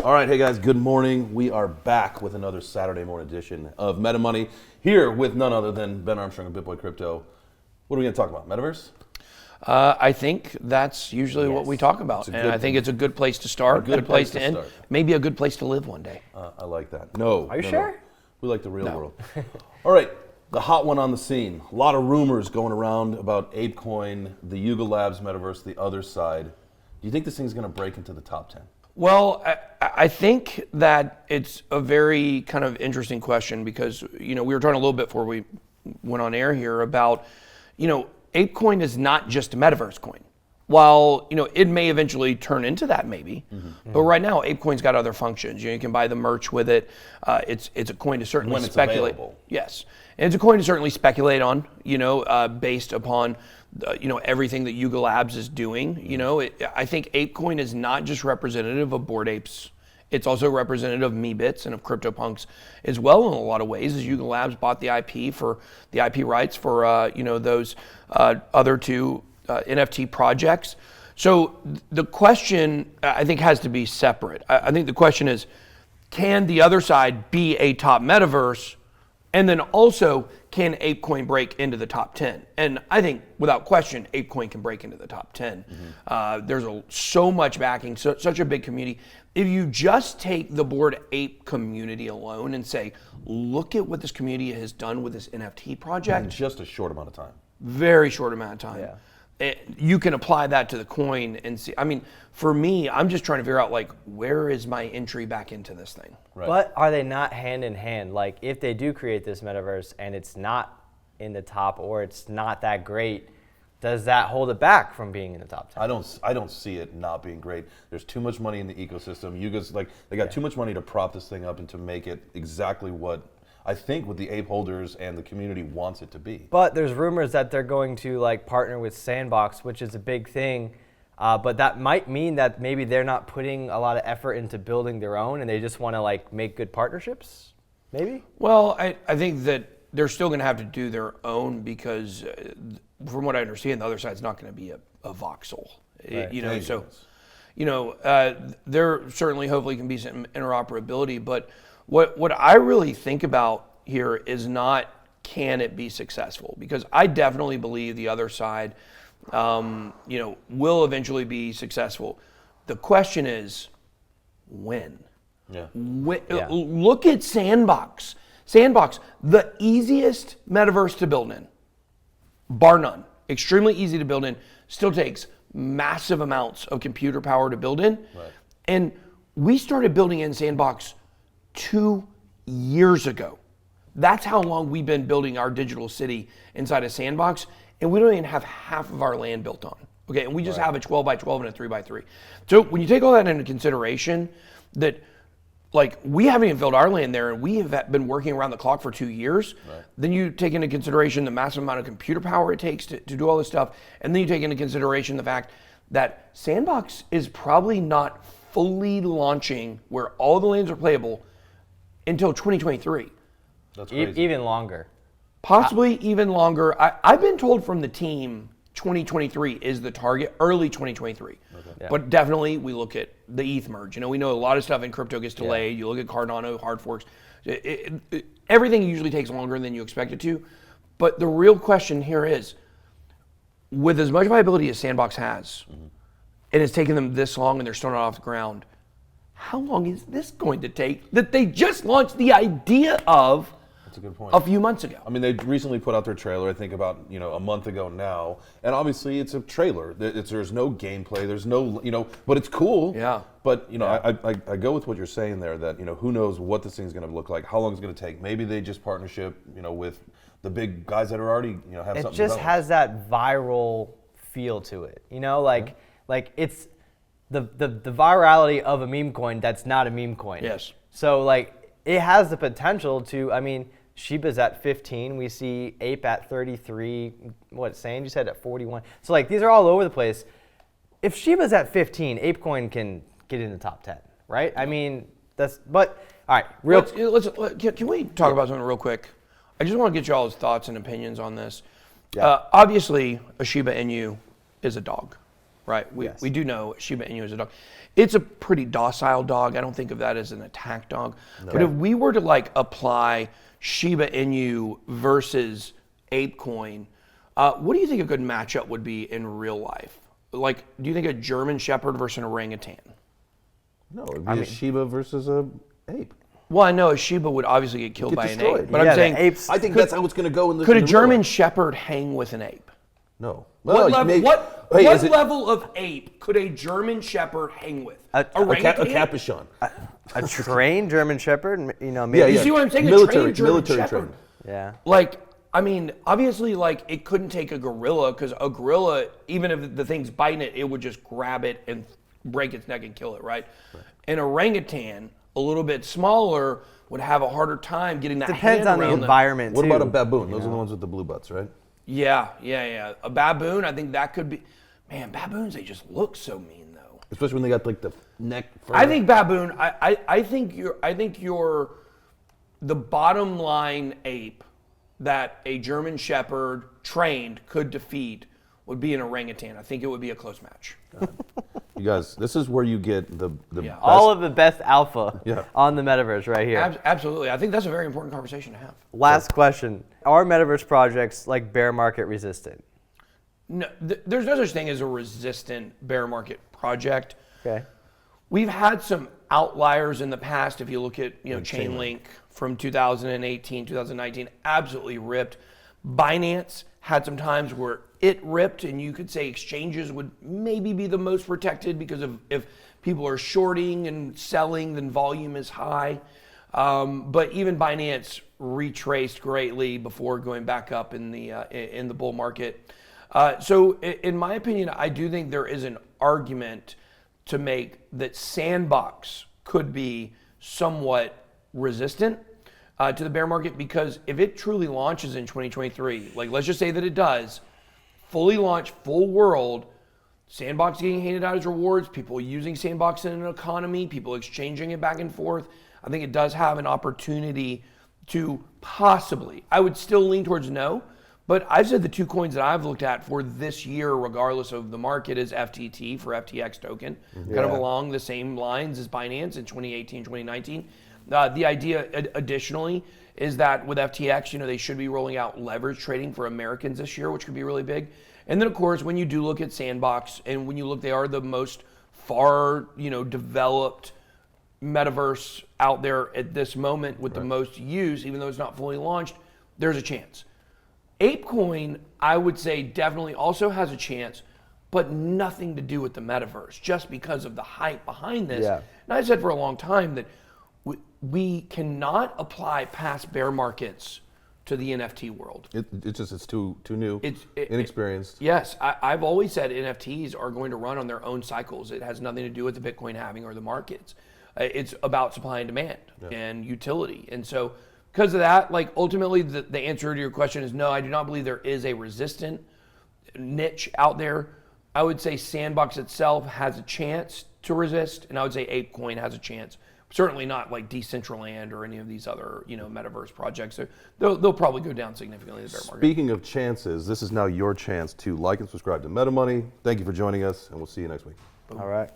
All right, hey guys, good morning. We are back with another Saturday morning edition of Meta Money, here with none other than Ben Armstrong of BitBoy Crypto. What are we going to talk about, Metaverse? I think that's usually what we talk about, and I think it's a good place to start, a good place to end, maybe a good place to live one day. I like that. No. Are you sure? No. We like the real world. All right, the hot one on the scene. A lot of rumors going around about ApeCoin, the Yuga Labs Metaverse, the other side. Do you think this thing's going to break into the top 10? Well, I think that it's a very kind of interesting question because, we were talking a little bit before we went on air here about, ApeCoin is not just a metaverse coin. While, it may eventually turn into that maybe, but right now ApeCoin's got other functions. You can buy the merch with it. It's a coin to certainly speculate. Available. Yes, and it's a coin to certainly speculate on, based upon everything that Yuga Labs is doing. I think ApeCoin is not just representative of Bored Apes. It's also representative of MeBits and of CryptoPunks as well in a lot of ways, as Yuga Labs bought the IP rights for those other two NFT projects. So the question I think has to be separate. I think the question is, can the other side be a top metaverse? And then also, can ApeCoin break into the top 10? And I think, without question, ApeCoin can break into the top 10. There's so much backing, such a big community. If you just take the Bored Ape community alone and say, look at what this community has done with this NFT project. In just a short amount of time. Very short amount of time. Yeah. You can apply that to the coin and see. I mean, for me, I'm just trying to figure out, where is my entry back into this thing? Right. But are they not hand in hand? Like, if they do create this metaverse and it's not in the top or it's not that great, does that hold it back from being in the top 10? I don't see it not being great. There's too much money in the ecosystem. Yuga's they got too much money to prop this thing up and to make it exactly what I think what the ape holders and the community wants it to be. But there's rumors that they're going to partner with Sandbox, which is a big thing. But that might mean that maybe they're not putting a lot of effort into building their own and they just want to make good partnerships, maybe? Well, I think that they're still going to have to do their own because from what I understand, the other side's not going to be a voxel. Right. There certainly hopefully can be some interoperability, but what I really think about here is not can it be successful, because I definitely believe the other side will eventually be successful. The question is when. Yeah. Look at Sandbox. Sandbox, the easiest metaverse to build in, bar none. Extremely easy to build in. Still takes massive amounts of computer power to build in. Right. And we started building in Sandbox 2 years ago. That's how long we've been building our digital city inside of Sandbox, and we don't even have half of our land built on. Okay, and we just have a 12 by 12 and a 3 by 3. So when you take all that into consideration, that we haven't even filled our land there, and we have been working around the clock for 2 years. Right. Then you take into consideration the massive amount of computer power it takes to do all this stuff, and then you take into consideration the fact that Sandbox is probably not fully launching where all the lands are playable until 2023. That's crazy. Even longer. Possibly even longer. I've been told from the team 2023 is the target, early 2023. Okay. Yeah. But definitely we look at the ETH merge. We know a lot of stuff in crypto gets delayed. Yeah. You look at Cardano, hard forks. Everything usually takes longer than you expect it to. But the real question here is, with as much viability as Sandbox has, and it's taken them this long and they're still not off the ground, how long is this going to take that they just launched the idea of That's a good point. A few months ago? I mean, they recently put out their trailer, I think about a month ago now, and obviously it's a trailer. There's no gameplay, there's no, but it's cool. Yeah. But I go with what you're saying there, that who knows what this thing's going to look like, how long it's going to take. Maybe they just partnership, with the big guys that are already have something. It just has that viral feel to it, like it's the virality of a meme coin that's not a meme coin. Yes. So it has the potential to, Shiba's at 15. We see Ape at 33. What, Sand, you said at 41. So these are all over the place. If Shiba's at 15, ApeCoin can get in the top 10, right? But all right, can we talk about something real quick? I just want to get y'all's thoughts and opinions on this. Yeah. Obviously, a Shiba Inu is a dog. right? Yes. We do know Shiba Inu is a dog. It's a pretty docile dog. I don't think of that as an attack dog. But if we were to like apply Shiba Inu versus ApeCoin, what do you think a good matchup would be in real life? Like, do you think a German Shepherd versus an orangutan? No, it'd be a Shiba versus a ape. Well, I know a Shiba would obviously get killed Get by an destroyed. ape, but Yeah, I'm the saying, apes- I think that's how it's going to go in the. could a in the German real life. Shepherd hang with an ape? No. What, Well, level, maybe- what Hey, what is it level of ape could a German Shepherd hang with? A Orangutan? a capuchon? A trained German Shepherd, you know, Yeah, maybe. You yeah. see what I'm saying? Military- a trained German military Shepherd. trained. Yeah. Like, I mean, obviously, like, it couldn't take a gorilla, because a gorilla, even if the thing's biting it, it would just grab it and break its neck and kill it, right? An orangutan, a little bit smaller, would have a harder time getting that Depends hand on the around environment, What too. about a baboon? Those are the ones with the blue butts, right? Yeah. A baboon, I think that could be. Man, baboons, they just look so mean, though. Especially when they got like the neck. Fur. I think baboon. I think you're the bottom line ape that a German Shepherd trained could defeat would be an orangutan. I think it would be a close match. You guys, this is where you get the best. All of the best alpha Yeah. on the metaverse right here. Absolutely. I think that's a very important conversation to have. Last question. Are metaverse projects like bear market resistant? No, there's no such thing as a resistant bear market project. Okay. We've had some outliers in the past. If you look at Chainlink from 2018, 2019, absolutely ripped. Binance had some times where it ripped, and you could say exchanges would maybe be the most protected because of if people are shorting and selling, then volume is high. But even Binance retraced greatly before going back up in the bull market. So in my opinion, I do think there is an argument to make that Sandbox could be somewhat resistant to the bear market, because if it truly launches in 2023, like let's just say that it does, fully launch, full world, Sandbox getting handed out as rewards, people using Sandbox in an economy, people exchanging it back and forth, I think it does have an opportunity to possibly, I would still lean towards no, but I've said the two coins that I've looked at for this year, regardless of the market, is FTT for FTX token, kind of along the same lines as Binance in 2018, 2019. The idea additionally is that with FTX, they should be rolling out leverage trading for Americans this year, which could be really big. And then of course, when you do look at Sandbox, and when you look, they are the most far, developed metaverse out there at this moment with the most use, even though it's not fully launched, there's a chance. ApeCoin, I would say, definitely also has a chance, but nothing to do with the metaverse, just because of the hype behind this. Yeah. And I've said for a long time that we cannot apply past bear markets to the NFT world. It's too new. It's inexperienced. Yes, I've always said NFTs are going to run on their own cycles. It has nothing to do with the Bitcoin halving or the markets. It's about supply and demand and utility. And so because of that, like ultimately the answer to your question is no, I do not believe there is a resistant niche out there. I would say Sandbox itself has a chance to resist, and I would say ApeCoin has a chance. Certainly not like Decentraland or any of these other, metaverse projects. They'll probably go down significantly in the bear market. Speaking of chances, this is now your chance to like and subscribe to MetaMoney. Thank you for joining us, and we'll see you next week. All right.